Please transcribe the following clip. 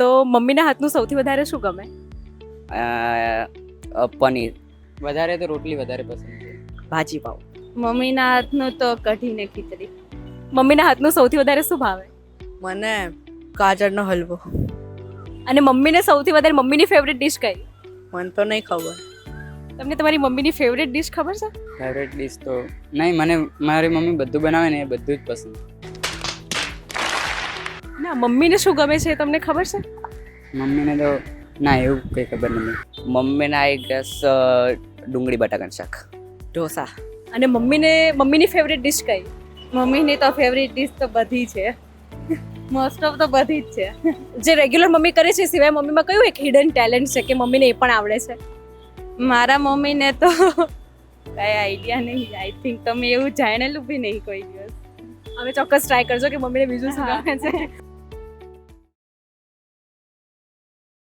તો મમ્મીના હાથનું સૌથી વધારે શું ગમે? પનીર. વધારે તો રોટલી વધારે પસંદ છે. ભાજી પાવ. મમ્મીના હાથનું તો કઢી ને ખીચડી. મમ્મીના હાથનું સૌથી વધારે શું ભાવે? મને ગાજરનો હલવો. અને મમ્મીને સૌથી વધારે મમ્મીની ફેવરેટ ડિશ કઈ? મને તો નહીં ખબર. તમને તમારી મમ્મીની ફેવરેટ ડિશ ખબર છે? ફેવરેટ ડિશ તો નહીં, મને મારી મમ્મી બધું બનાવે ને એ બધું જ પસંદ. ના, મમ્મીને શું ગમે છે એ તમને ખબર છે? મમ્મીને તો ના એવું કંઈ ખબર નથી. મમ્મીના આઈ ગેસ ડુંગળી બટાકાનું શાક. ઢોસા. અને મમ્મીની ફેવરેટ ડિશ કઈ? મમ્મીની તો ફેવરિટ ડિશ તો બધી છે. મોસ્ટ ઓફ તો બધી જ છે. જે રેગ્યુલર મમ્મી કરે છે એ સિવાય મમ્મીમાં કયું એક હિડન ટેલેન્ટ છે કે મમ્મીને એ પણ આવડે છે? મારા મમ્મીને તો કઈ આઈડિયા નહીં. આઈ થિંક તમે એવું જાણેલું બી નહીં કોઈ દિવસ. હવે ચોક્કસ ટ્રાય કરજો કે મમ્મીને બીજું શું હા. ગમે છે.